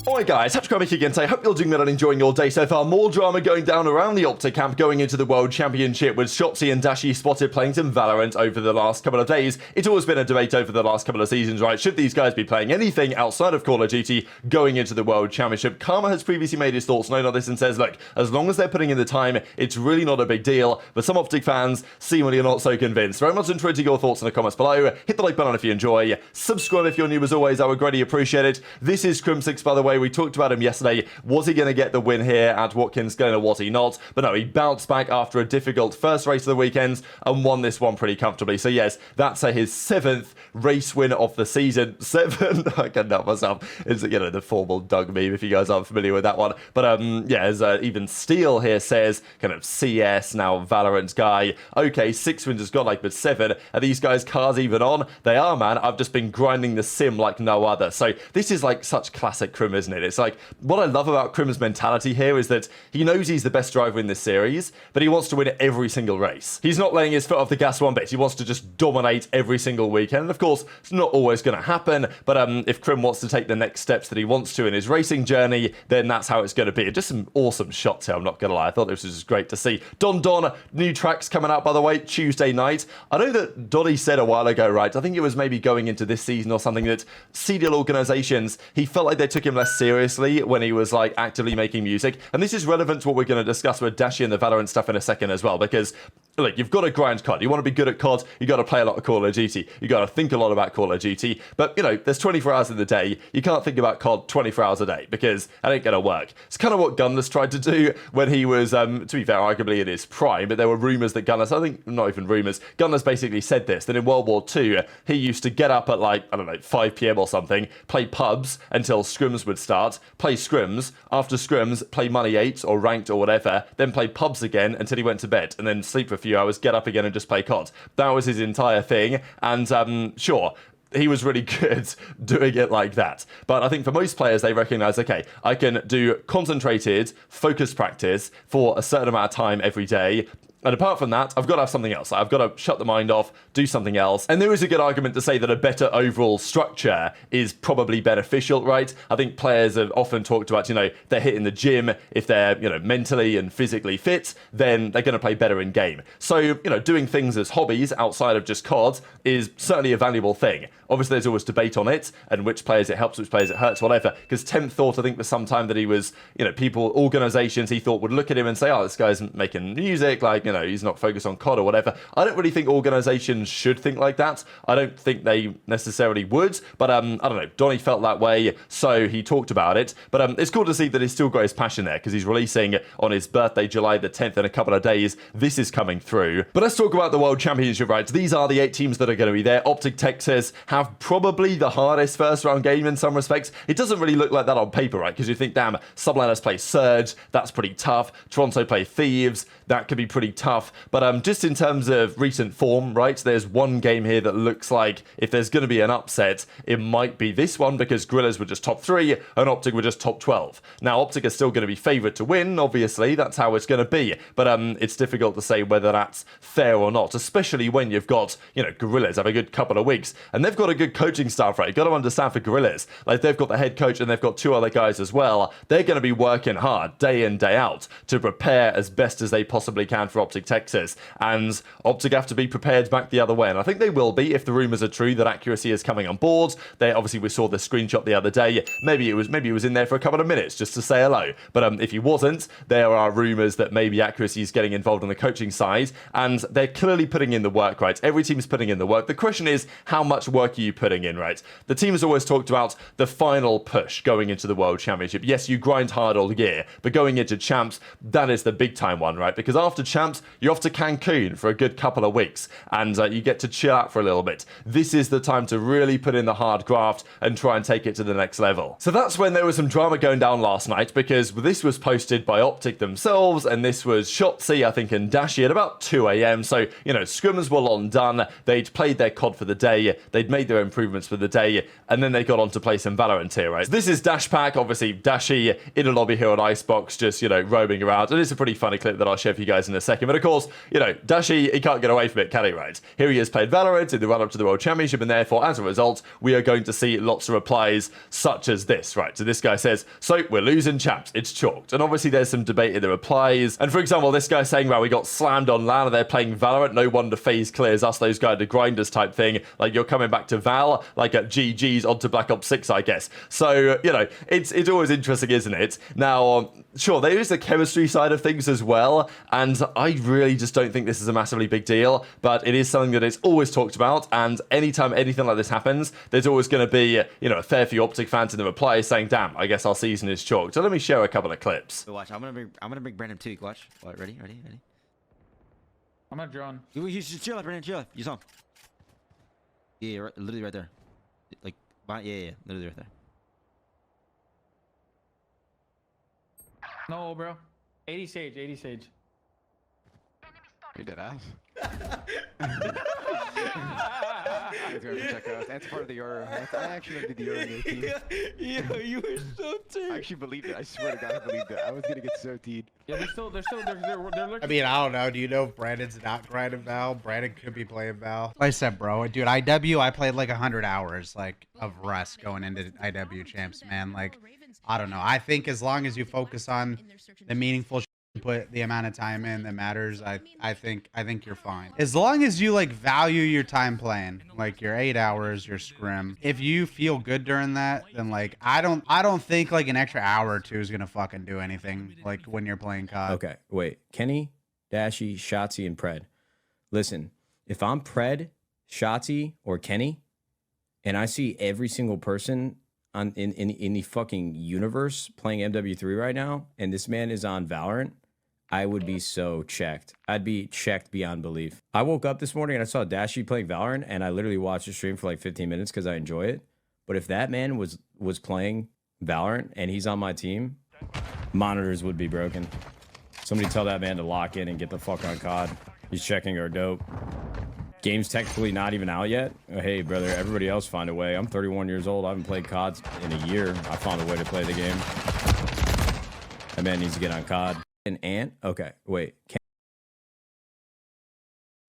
Alright guys, HyDra again. I hope you're doing well and enjoying your day so far. More drama going down around the OpTic camp going into the World Championship, with Shotzzy and Dashy spotted playing some Valorant over the last couple of days. It's always been a debate over the last couple of seasons, right? Should these guys be playing anything outside of Call of Duty going into the World Championship? Karma has previously made his thoughts known on this and says, look, as long as they're putting in the time, it's really not a big deal. But some OpTic fans seemingly are not so convinced. Very much interested in your thoughts in the comments below. Hit the like button if you enjoy. Subscribe if you're new as always. I would greatly appreciate it. This is Crimsix, by the way. We talked about him yesterday. Was he going to get the win here at Watkins Glen or was he not? But no, he bounced back after a difficult first race of the weekend and won this one pretty comfortably. So yes, that's his 7th race win of the season. 7. I can't help myself. It's, you know, the formal Doug meme, if you guys aren't familiar with that one. But yeah, as even Steel here says, kind of CS, now Valorant guy. Okay, 6 wins has got like, but 7. Are these guys' cars even on? They are, man. I've just been grinding the sim like no other. So this is like such classic Crim, isn't it? It's like, what I love about Crim's mentality here is that he knows he's the best driver in this series, but he wants to win every single race. He's not laying his foot off the gas one bit. He wants to just dominate every single weekend. And of course, it's not always going to happen, but if Crim wants to take the next steps that he wants to in his racing journey, then that's how it's going to be. Just some awesome shots here, I'm not going to lie. I thought this was just great to see. Don, new tracks coming out, by the way, Tuesday night. I know that Donny said a while ago, right, I think it was maybe going into this season or something, that CDL organizations, he felt like they took him less seriously when he was like actively making music. And this is relevant to what we're going to discuss with Dashy and the Valorant stuff in a second as well, because look, you've got to grind COD. You want to be good at COD, you got to play a lot of Call of Duty. You got to think a lot about Call of Duty. But, you know, there's 24 hours in the day. You can't think about COD 24 hours a day because that ain't going to work. It's kind of what Gunless tried to do when he was, to be fair, arguably in his prime, but there were rumors that Gunless, I think, not even rumors, Gunless basically said this, that in World War II, he used to get up at like, I don't know, 5 p.m. or something, play pubs until scrims would start, play scrims, after scrims, play Money 8 or Ranked or whatever, then play pubs again until he went to bed, and then sleep for a few hours, get up again and just play COD. That was his entire thing, and sure, he was really good doing it like that. But I think for most players, they recognize, okay, I can do concentrated, focused practice for a certain amount of time every day. And apart from that, I've got to have something else. I've got to shut the mind off, do something else. And there is a good argument to say that a better overall structure is probably beneficial, right? I think players have often talked about, you know, they're hitting the gym. If they're, you know, mentally and physically fit, then they're going to play better in game. So, you know, doing things as hobbies outside of just COD is certainly a valuable thing. Obviously, there's always debate on it and which players it helps, which players it hurts, whatever. Because Temp thought, I think, for some time that he was, you know, people, organizations he thought would look at him and say, oh, this guy's making music, like, you know, he's not focused on COD or whatever. I don't really think organizations should think like that. I don't think they necessarily would, but I don't know. Donny felt that way, so he talked about it. But it's cool to see that he's still got his passion there, because he's releasing on his birthday, July the 10th, in a couple of days. This is coming through. But let's talk about the World Championship, right? These are the 8 teams that are going to be there. OpTic Texas have probably the hardest first round game in some respects. It doesn't really look like that on paper, right? Because you think, damn, Subliners play Surge, that's pretty tough. Toronto play Thieves, that could be pretty tough. But just in terms of recent form, right, there's one game here that looks like if there's going to be an upset, it might be this one, because Gorillas were just top 3 and OpTic were just top 12. Now, OpTic is still going to be favourite to win, obviously, that's how it's going to be. But it's difficult to say whether that's fair or not, especially when you've got, you know, Gorillas have a good couple of weeks, and they've got a good coaching staff, right? You've got to understand for Gorillas, like they've got the head coach and they've got 2 other guys as well. They're going to be working hard day in, day out to prepare as best as they possibly can for OpTic Texas, and OpTic have to be prepared back the other way, and I think they will be if the rumors are true that accuracy is coming on board. They obviously, we saw the screenshot the other day. Maybe it was in there for a couple of minutes just to say hello, but if he wasn't, there are rumors that maybe accuracy is getting involved on the coaching side, and they're clearly putting in the work, right? Every team's putting in the work. The question is, how much work are you putting in, right? The team has always talked about the final push going into the World Championship. Yes, you grind hard all year, but going into Champs, that is the big time one, right? Because after Champs, you're off to Cancun for a good couple of weeks, and you get to chill out for a little bit. This is the time to really put in the hard graft and try and take it to the next level. So that's when there was some drama going down last night, because this was posted by OpTic themselves, and this was Shotzzy, I think, and Dashy at about 2 a.m. So, you know, scrims were long done. They'd played their COD for the day. They'd made made their improvements for the day, and then they got on to play some Valorant here, right? So this is Dash Pack, obviously Dashy in a lobby here on Icebox, just, you know, roaming around. And it's a pretty funny clip that I'll share for you guys in a second. But of course, you know, Dashy, he can't get away from it, can he, right? Here he has played Valorant in the run-up to the World Championship, and therefore, as a result, we are going to see lots of replies such as this, right? So this guy says, so we're losing, chaps, it's chalked. And obviously there's some debate in the replies. And for example, this guy saying, well, we got slammed on LAN and they're playing Valorant, no wonder FaZe clears us, those guys are grinders type thing. Like, you're coming back to Val, like at GG's onto Black Ops 6, I guess. So, you know, it's always interesting, isn't it? Now, sure, there is the chemistry side of things as well, and I really just don't think this is a massively big deal, but it is something that is always talked about, and anytime anything like this happens, there's always going to be, you know, a fair few OpTic fans in the replies saying, damn, I guess our season is chalked. So let me share a couple of clips. Watch, I'm gonna bring Brandon too. Watch. What, ready? I'm not drawn. You just chill, Brandon, chill. You saw him. Yeah, right, literally right there. Like, yeah, literally right there. No, bro. 80 Sage, 80 Sage. You did ass. Check out. That's part of the Euro. I actually did the Euro team. Yo, you were so teed. I actually believed it. I swear to God, I believed it. I was gonna get so teed. Yeah, they're looking. I mean, I don't know. Do you know if Brandon's not grinding Val? Brandon could be playing Val. Like I said, bro, dude, IW, I played like 100 hours like of rest going into IW champs, man. Like, I don't know. I think as long as you focus on the meaningful shit, put the amount of time in that matters, I think you're fine. As long as you like value your time playing, like your 8 hours, your scrim. If you feel good during that, then like I don't think like an extra hour or two is gonna fucking do anything like when you're playing COD. Okay, wait. Kenny, Dashy, Shotzzy, and Pred. Listen, if I'm Pred, Shotzzy, or Kenny, and I see every single person in the fucking universe playing MW3 right now, and this man is on Valorant, I would be so checked. I'd be checked beyond belief. I woke up this morning and I saw Dashy playing Valorant, and I literally watched the stream for like 15 minutes because I enjoy it. But if that man was playing Valorant and he's on my team, monitors would be broken. Somebody tell that man to lock in and get the fuck on COD. He's checking our dope. Game's technically not even out yet. Oh, hey, brother, everybody else find a way. I'm 31 years old. I haven't played COD in a year. I found a way to play the game. That man needs to get on COD. An ant? Okay, wait.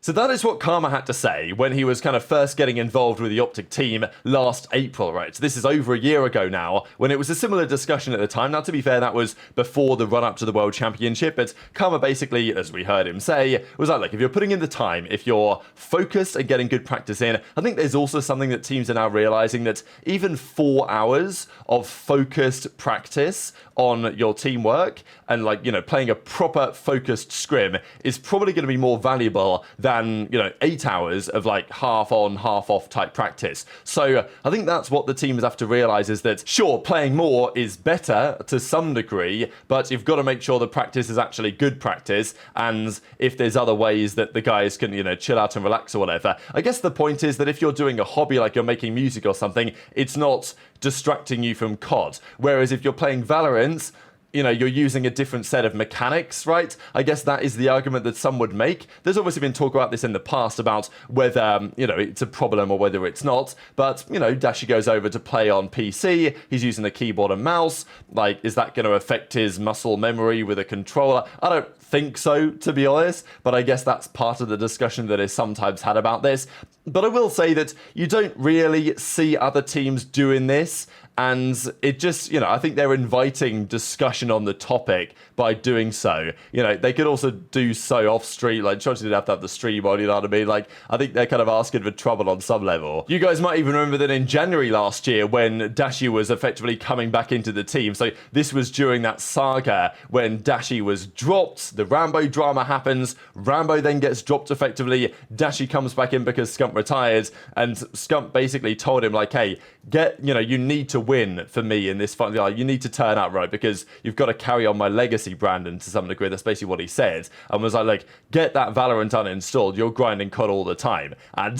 So that is what Karma had to say when he was kind of first getting involved with the OpTic team last April, right? So this is over a year ago now, when it was a similar discussion at the time. Now, to be fair, that was before the run-up to the World Championship, but Karma basically, as we heard him say, was like, look, if you're putting in the time, if you're focused and getting good practice in, I think there's also something that teams are now realizing, that even 4 hours of focused practice on your teamwork and, like, you know, playing a proper focused scrim is probably going to be more valuable than, you know, 8 hours of like half on, half off type practice. So I think that's what the teams have to realize, is that sure, playing more is better to some degree, but you've got to make sure the practice is actually good practice. And if there's other ways that the guys can, you know, chill out and relax or whatever, I guess the point is that if you're doing a hobby, like you're making music or something, it's not distracting you from COD. Whereas if you're playing Valorant, you know, you're using a different set of mechanics, right? I guess that is the argument that some would make. There's obviously been talk about this in the past about whether, you know, it's a problem or whether it's not. But, you know, Dashy goes over to play on PC. He's using a keyboard and mouse. Like, is that going to affect his muscle memory with a controller? I don't think so, to be honest. But I guess that's part of the discussion that is sometimes had about this. But I will say that you don't really see other teams doing this. And it just, you know, I think they're inviting discussion on the topic by doing so. You know, they could also do so off stream. Like, Shotzzy didn't have to have the stream on, you know what I mean? Like, I think they're kind of asking for trouble on some level. You guys might even remember that in January last year, when Dashy was effectively coming back into the team. So this was during that saga when Dashy was dropped. The Rambo drama happens. Rambo then gets dropped effectively. Dashy comes back in because Scump retired. And Scump basically told him, like, hey, you know, you need to win for me in this fight. Like, you need to turn up, right? Because you've got to carry on my legacy, Brandon, to some degree. That's basically what he said. And was like, get that Valorant uninstalled. You're grinding COD all the time. And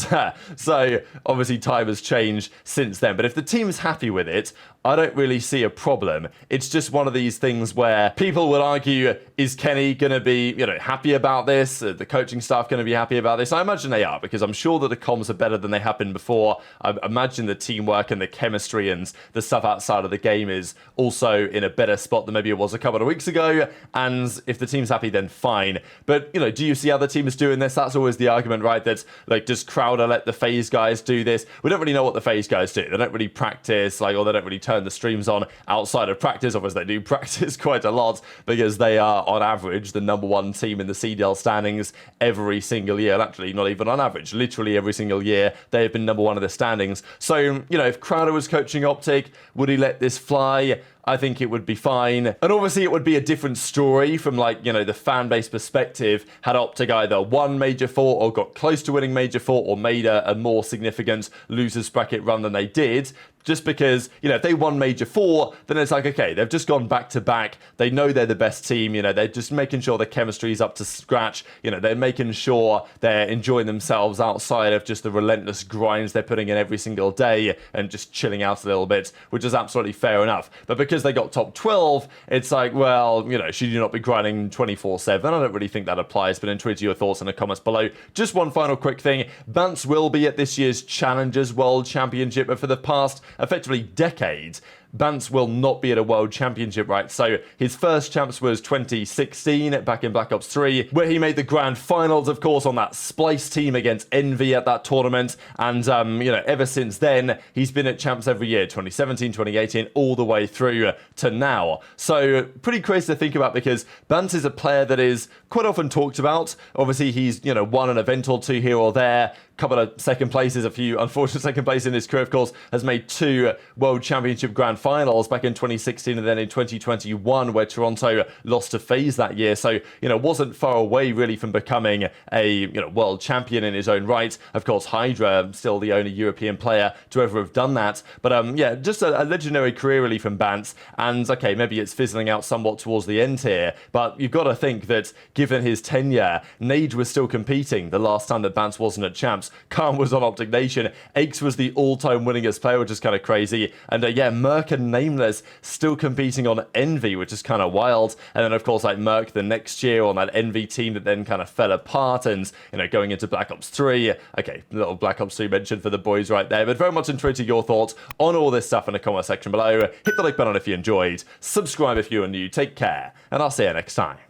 so obviously time has changed since then. But if the team's happy with it, I don't really see a problem. It's just one of these things where people would argue, is Kenny going to be, happy about this? The coaching staff going to be happy about this? I imagine they are, because I'm sure that the comms are better than they have been before. I imagine the teamwork and the chemistry and the stuff outside of the game is also in a better spot than maybe it was a couple of weeks ago. And if the team's happy, then fine. But, do you see other teams doing this? That's always the argument, right? That, does Crowder let the FaZe guys do this? We don't really know what the FaZe guys do. They don't really practice, or they don't really turn the streams on outside of practice. Obviously, they do practice quite a lot because they are, on average, the #1 team in the CDL standings every single year. Actually, not even on average. Literally every single year, they have been #1 of the standings. So, if Crowder was coaching OpTic, would he let this fly? I think it would be fine. And obviously it would be a different story from the fan base perspective had OpTic either won Major 4 or got close to winning Major 4 or made a more significant losers bracket run than they did. Just because, if they won Major 4, then it's like, okay, they've just gone back to back. They know they're the best team. They're just making sure the chemistry is up to scratch. They're making sure they're enjoying themselves outside of just the relentless grinds they're putting in every single day and just chilling out a little bit, which is absolutely fair enough. But because they got top 12, it's like, well, should you not be grinding 24/7? I don't really think that applies, but intrigued your thoughts in the comments below. Just one final quick thing. BaNCS will be at this year's Challengers World Championship, but for the past effectively decades, BaNCS will not be at a world championship, right? So his first champs was 2016 back in Black Ops 3, where he made the grand finals, of course, on that Splice team against Envy at that tournament. And, ever since then, he's been at champs every year, 2017, 2018, all the way through to now. So pretty crazy to think about because BaNCS is a player that is quite often talked about. Obviously, he's, won an event or two here or there, couple of second places, a few unfortunate second place in his career, of course, has made 2 world championship grand finals back in 2016 and then in 2021, where Toronto lost to FaZe that year. So, wasn't far away really from becoming a, world champion in his own right. Of course, HyDra, still the only European player to ever have done that. But, just a legendary career really from BaNCS. And, okay, maybe it's fizzling out somewhat towards the end here, but you've got to think that given his tenure, Nade was still competing the last time that BaNCS wasn't at champs. Khan was on OpTic Nation. aBeZy was the all-time winningest player, which is kind of crazy. And Merc and Nameless still competing on Envy, which is kind of wild. And then, of course, Merc the next year on that Envy team that then kind of fell apart and, going into Black Ops 3. Okay, little Black Ops 3 mention for the boys right there. But very much intrigued to your thoughts on all this stuff in the comment section below. Hit the like button if you enjoyed. Subscribe if you are new. Take care. And I'll see you next time.